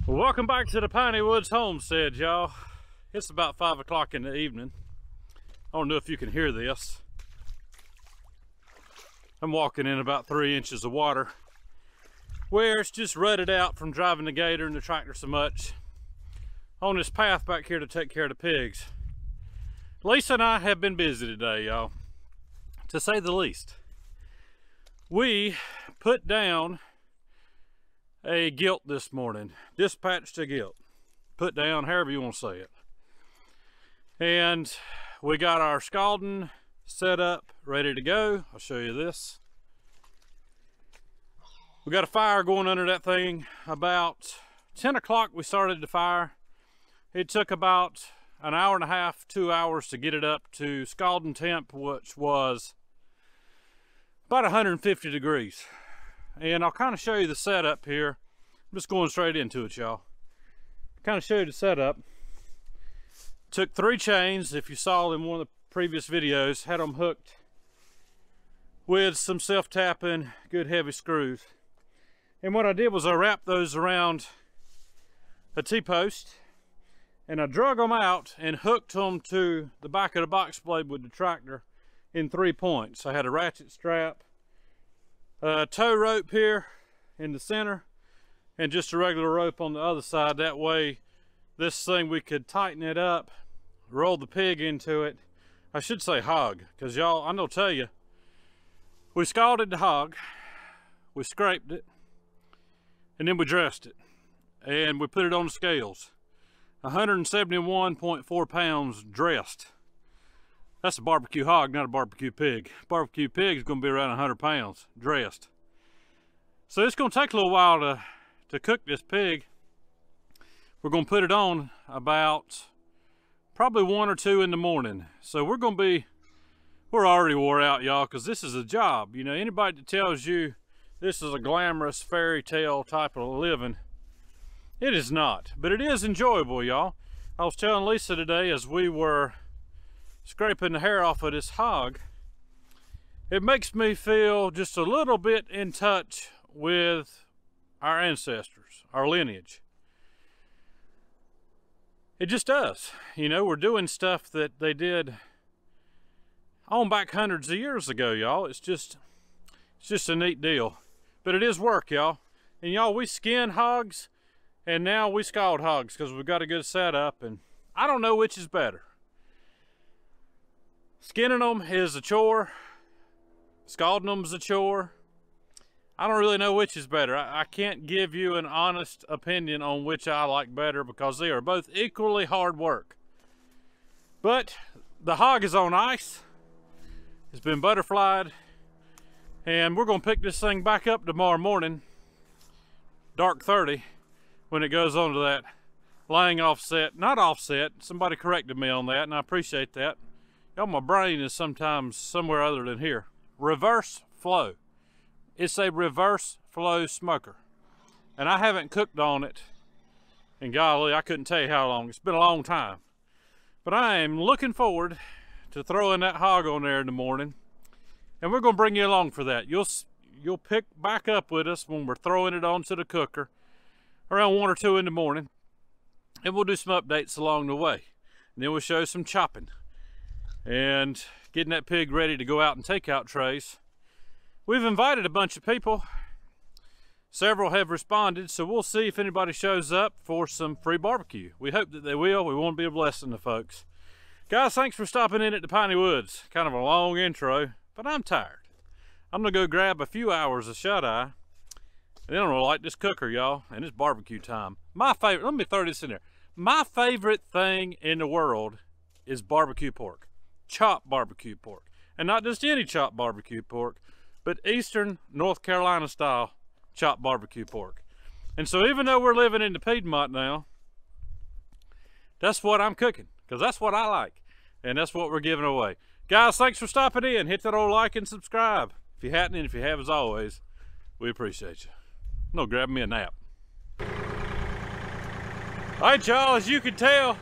Well, welcome back to the Piney Woods homestead, y'all. It's about 5 o'clock in the evening. I don't know if you can hear this. I'm walking in about 3 inches of water where it's just rutted out from driving the gator and the tractor so much on this path back here to take care of the pigs. Lisa and I have been busy today, y'all, to say the least. We put down a gilt this morning, dispatched a gilt, put down, however you want to say it. And we got our scalding set up, ready to go. I'll show you this. We got a fire going under that thing. About 10 o'clock we started the fire. It took about an hour and a half, 2 hours to get it up to scalding temp, which was about 150 degrees. And I'll kind of show you the setup here. I'm just going straight into it, y'all. Kind of show you the setup. Took 3 chains, if you saw in one of the previous videos, had them hooked with some self-tapping, good heavy screws. And what I did was I wrapped those around a T-post and I drug them out and hooked them to the back of the box blade with the tractor in 3 points. I had a ratchet strap, a tow rope here in the center, and just a regular rope on the other side. That way this thing, we could tighten it up, roll the pig into it. I should say hog, because y'all, I'm gonna tell you, we scalded the hog, we scraped it, and then we dressed it, and we put it on the scales. 171.4 pounds dressed. That's a barbecue hog, not a barbecue pig. Barbecue pig is going to be around 100 pounds dressed. So it's going to take a little while to cook this pig. We're going to put it on about probably 1 or 2 in the morning. So we're already wore out, y'all, because this is a job. You know, anybody that tells you this is a glamorous fairy tale type of living, it is not. But it is enjoyable, y'all. I was telling Lisa today as we were scraping the hair off of this hog, it makes me feel just a little bit in touch with our ancestors, our lineage. It just does. You know, we're doing stuff that they did on back hundreds of years ago, y'all. It's just a neat deal. But it is work, y'all. And y'all, we skin hogs and now we scald hogs because we've got a good setup, and I don't know which is better. Skinning them is a chore. Scalding them is a chore. I don't really know which is better. I can't give you an honest opinion on which I like better because they are both equally hard work. But the hog is on ice. It's been butterflied. And we're going to pick this thing back up tomorrow morning, dark 30, when it goes onto that laying offset. Not offset. Somebody corrected me on that, and I appreciate that. Y'all, my brain is sometimes somewhere other than here. Reverse flow. It's a reverse flow smoker. And I haven't cooked on it, and golly, I couldn't tell you how long. It's been a long time. But I am looking forward to throwing that hog on there in the morning. And we're going to bring you along for that. You'll pick back up with us when we're throwing it onto the cooker around 1 or 2 in the morning. And we'll do some updates along the way. And then we'll show some chopping and getting that pig ready to go out in takeout trays. We've invited a bunch of people. Several have responded, so we'll see if anybody shows up for some free barbecue. We hope that they will. We want to be a blessing to folks. Guys, thanks for stopping in at the Piney Woods. Kind of a long intro, but I'm tired. I'm gonna go grab a few hours of shut-eye, and then I'm gonna light this cooker, y'all, and it's barbecue time. My favorite, let me throw this in there. My favorite thing in the world is barbecue pork. Chopped barbecue pork. And not just any chopped barbecue pork, but Eastern North Carolina style chopped barbecue pork. And so even though we're living in the Piedmont now, that's what I'm cooking, because that's what I like, and that's what we're giving away. Guys, thanks for stopping in. Hit that old like and subscribe if you hadn't, and if you have, as always, we appreciate you. I'm gonna grab me a nap. All right, y'all, as you can tell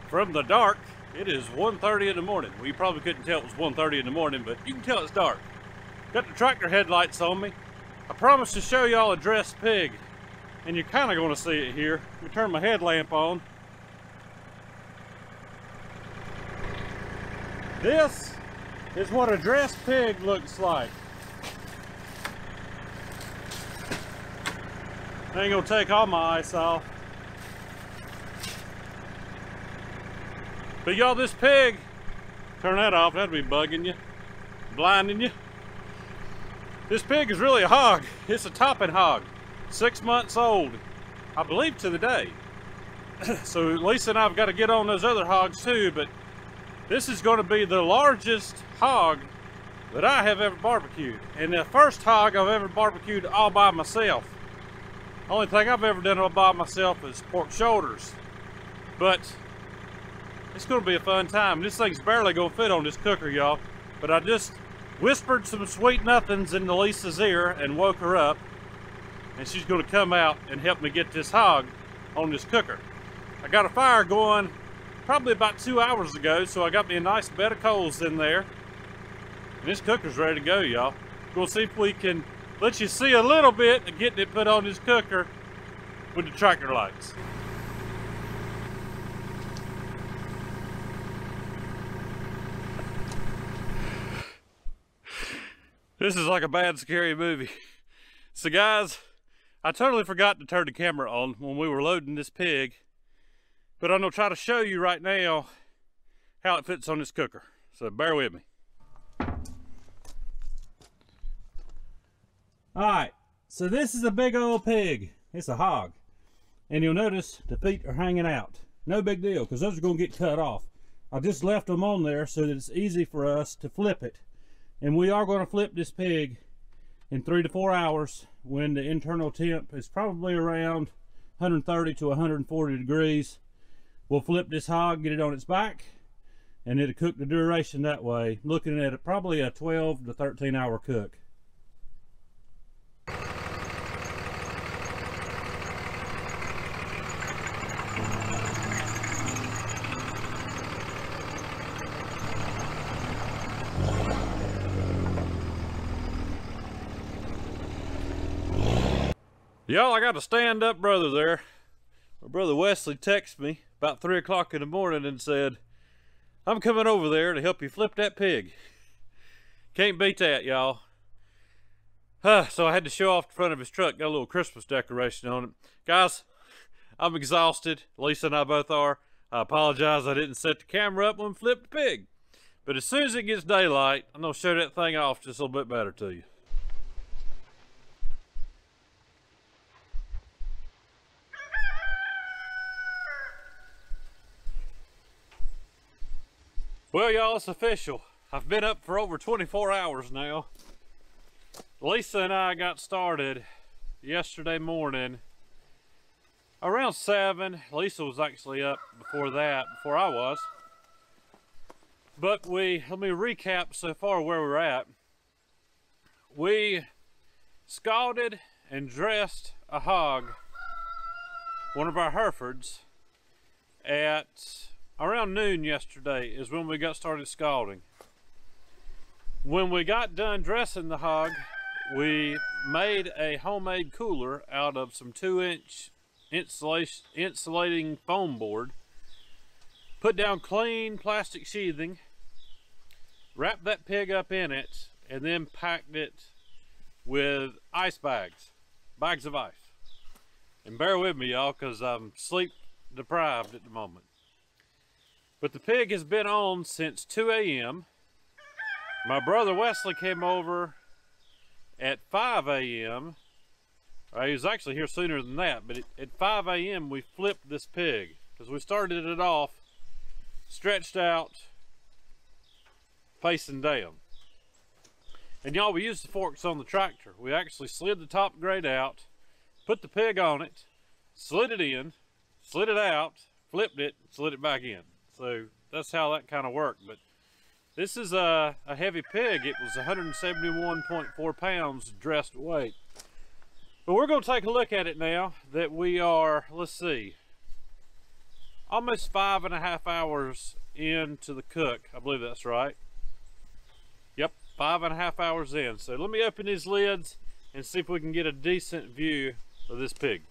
from the dark, it is 1:30 in the morning. Well, you probably couldn't tell it was 1:30 in the morning, but you can tell it's dark. Got the tractor headlights on me. I promised to show y'all a dressed pig and you're kind of going to see it here. Let me turn my headlamp on. This is what a dressed pig looks like. I ain't gonna take all my ice off. But y'all, this pig, turn that off, that'd be bugging you, blinding you. This pig is really a hog. It's a topping hog, 6 months old, I believe to the day. So Lisa and I've got to get on those other hogs too, but this is going to be the largest hog that I have ever barbecued. And the first hog I've ever barbecued all by myself. Only thing I've ever done all by myself is pork shoulders. But it's going to be a fun time. This thing's barely going to fit on this cooker, y'all. But I just whispered some sweet nothings into Lisa's ear and woke her up. And she's going to come out and help me get this hog on this cooker. I got a fire going probably about 2 hours ago, so I got me a nice bed of coals in there. And this cooker's ready to go, y'all. We'll see if we can let you see a little bit of getting it put on this cooker with the tractor lights. This is like a bad, scary movie. So guys, I totally forgot to turn the camera on when we were loading this pig, but I'm gonna try to show you right now how it fits on this cooker. So bear with me. All right, so this is a big old pig. It's a hog. And you'll notice the feet are hanging out. No big deal, because those are gonna get cut off. I just left them on there so that it's easy for us to flip it. And we are gonna flip this pig in 3 to 4 hours when the internal temp is probably around 130 to 140 degrees. We'll flip this hog, get it on its back, and it'll cook the duration that way. Looking at probably a 12 to 13 hour cook. Y'all, I got a stand-up brother there. My brother Wesley texted me about 3 o'clock in the morning and said, I'm coming over there to help you flip that pig. Can't beat that, y'all. So I had to show off the front of his truck. Got a little Christmas decoration on it. Guys, I'm exhausted. Lisa and I both are. I apologize I didn't set the camera up when we flipped the pig. But as soon as it gets daylight, I'm going to show that thing off just a little bit better to you. Well, y'all, it's official. I've been up for over 24 hours now. Lisa and I got started yesterday morning around 7. Lisa was actually up before that, before I was. But let me recap so far where we're at. We scalded and dressed a hog, one of our Herefords, at around noon yesterday is when we got started scalding. When we got done dressing the hog, we made a homemade cooler out of some 2-inch insulating foam board, put down clean plastic sheathing, wrapped that pig up in it, and then packed it with ice bags of ice. And bear with me, y'all, because I'm sleep deprived at the moment. But the pig has been on since 2 a.m. My brother Wesley came over at 5 a.m. He was actually here sooner than that, but at 5 a.m. we flipped this pig because we started it off stretched out, facing down. And y'all, we used the forks on the tractor. We actually slid the top grate out, put the pig on it, slid it in, slid it out, flipped it, slid it back in. So that's how that kind of worked. But this is a heavy pig. It was 171.4 pounds dressed weight. But we're going to take a look at it now that we are, let's see, almost 5.5 hours into the cook. I believe that's right. Yep, 5.5 hours in. So let me open these lids and see if we can get a decent view of this pig.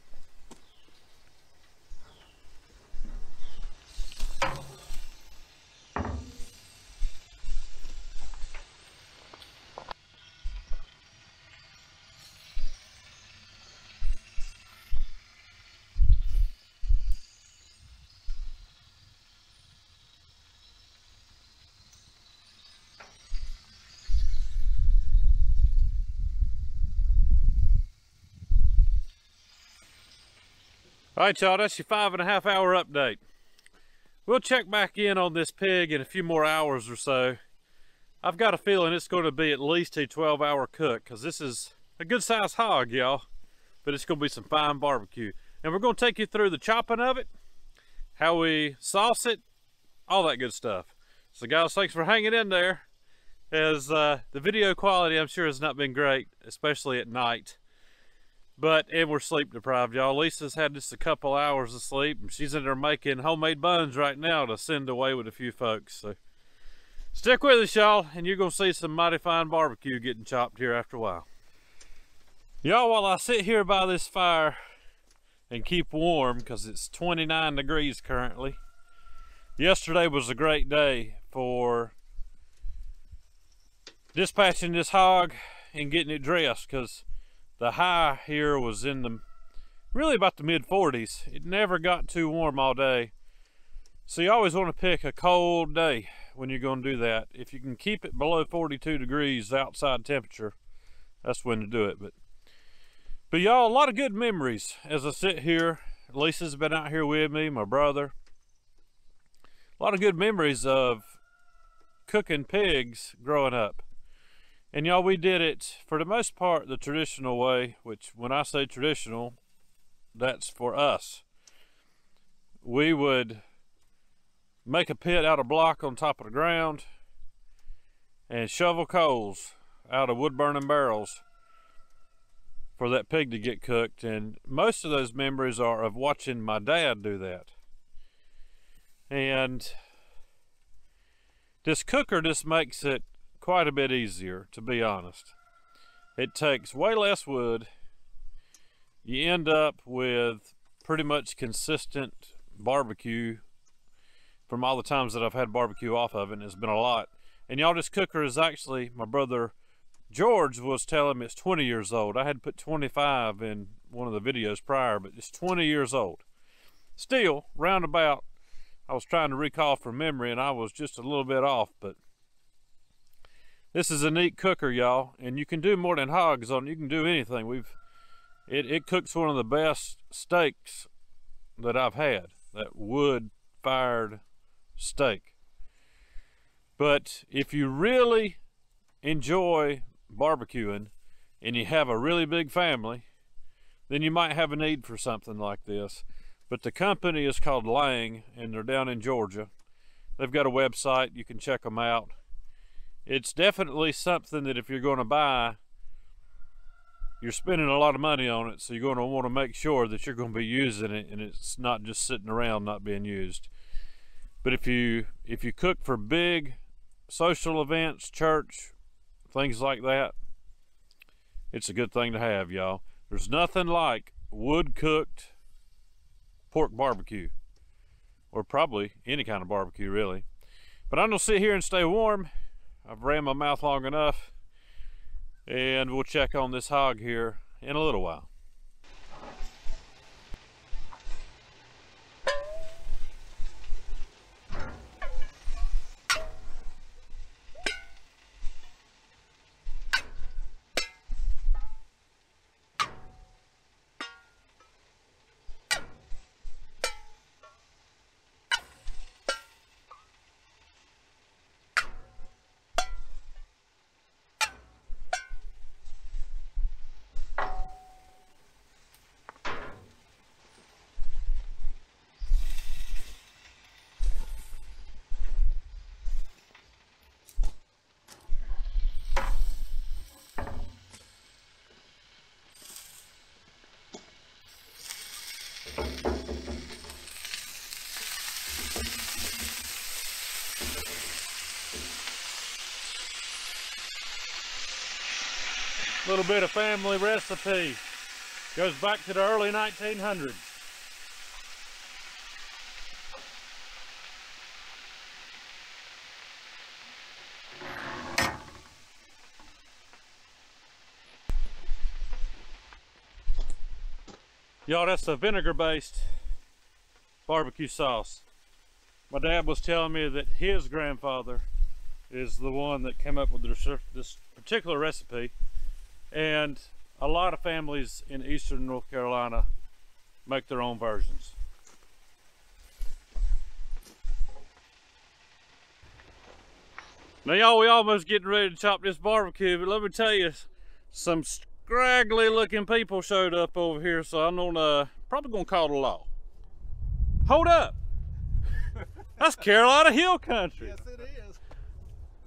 All right, y'all, that's your 5.5 hour update. We'll check back in on this pig in a few more hours or so. I've got a feeling it's going to be at least a 12-hour cook, because this is a good sized hog, y'all. But it's going to be some fine barbecue. And we're going to take you through the chopping of it, how we sauce it, all that good stuff. So guys, thanks for hanging in there. As the video quality, I'm sure, has not been great, especially at night. And we're sleep deprived, y'all. Lisa's had just a couple hours of sleep, and she's in there making homemade buns right now to send away with a few folks. So stick with us, y'all, and you're gonna see some mighty fine barbecue getting chopped here after a while. Y'all, while I sit here by this fire and keep warm, because it's 29 degrees currently, yesterday was a great day for dispatching this hog and getting it dressed, because the high here was in the really about the mid-40s. It never got too warm all day. So you always want to pick a cold day when you're going to do that. If you can keep it below 42 degrees outside temperature, that's when to do it. But y'all, a lot of good memories as I sit here. Lisa's been out here with me, my brother. A lot of good memories of cooking pigs growing up. And y'all, we did it, for the most part, the traditional way, which when I say traditional, that's for us. We would make a pit out of block on top of the ground and shovel coals out of wood burning barrels for that pig to get cooked. And most of those memories are of watching my dad do that. And this cooker just makes it quite a bit easier, to be honest. It takes way less wood. You end up with pretty much consistent barbecue from all the times that I've had barbecue off of it, and it's been a lot. And y'all, this cooker is actually, my brother George was telling me it's 20 years old. I had put 25 in one of the videos prior, but it's 20 years old. Still, roundabout, I was trying to recall from memory, and I was just a little bit off, but this is a neat cooker, y'all, and you can do more than hogs on it. You can do anything. It cooks one of the best steaks that I've had, that wood-fired steak. But if you really enjoy barbecuing and you have a really big family, then you might have a need for something like this. But the company is called Lang, and they're down in Georgia. They've got a website. You can check them out. It's definitely something that if you're going to buy, you're spending a lot of money on it, so you're going to want to make sure that you're going to be using it and it's not just sitting around not being used. But if you cook for big social events, church, things like that, it's a good thing to have, y'all. There's nothing like wood-cooked pork barbecue, or probably any kind of barbecue, really. But I'm going to sit here and stay warm. I've ran my mouth long enough, and we'll check on this hog here in a little while. Little bit of family recipe. Goes back to the early 1900s. Y'all, that's a vinegar-based barbecue sauce. My dad was telling me that his grandfather is the one that came up with this particular recipe. And a lot of families in eastern North Carolina make their own versions. Now y'all, we almost getting ready to chop this barbecue, but let me tell you, some scraggly looking people showed up over here, so I'm gonna, probably gonna call the law. Hold up! That's Carolina Hill Country. Yes, it is.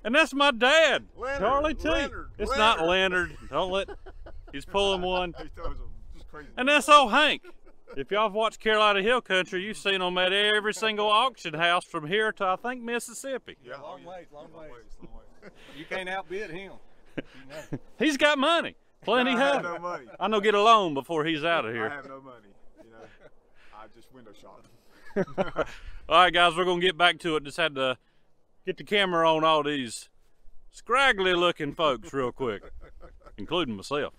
And that's my dad, Leonard, Charlie T. Leonard, It's Leonard. not Leonard. Don't let, he's pulling one. He throws them just crazy. And that's old Hank. If y'all have watched Carolina Hill Country, you've seen them at every single auction house from here to, I think, Mississippi. Yeah, Long ways. long ways. You can't outbid him. You know. He's got money. Plenty I have. have no money. I know get a loan before he's out of I here. have no money. You know, I just window shop. All right, guys, we're going to get back to it. Just had to get the camera on all these scraggly looking folks real quick, including myself.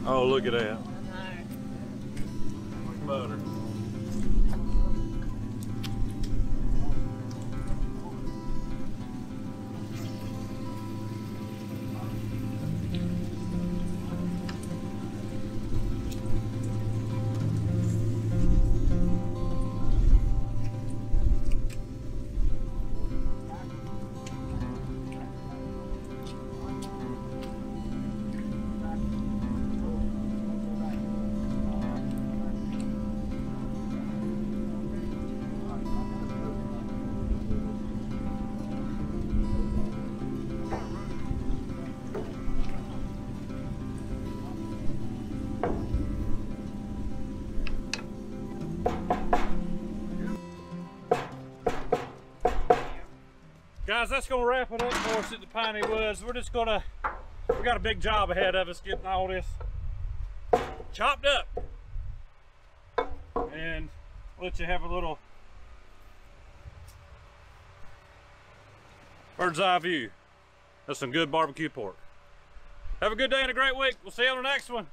Oh, look at that. Butter. Guys, that's gonna wrap it up for us at the Piney Woods. We're just gonna, we got a big job ahead of us getting all this chopped up. And let you have a little bird's eye view. That's some good barbecue pork. Have a good day and a great week. We'll see you on the next one.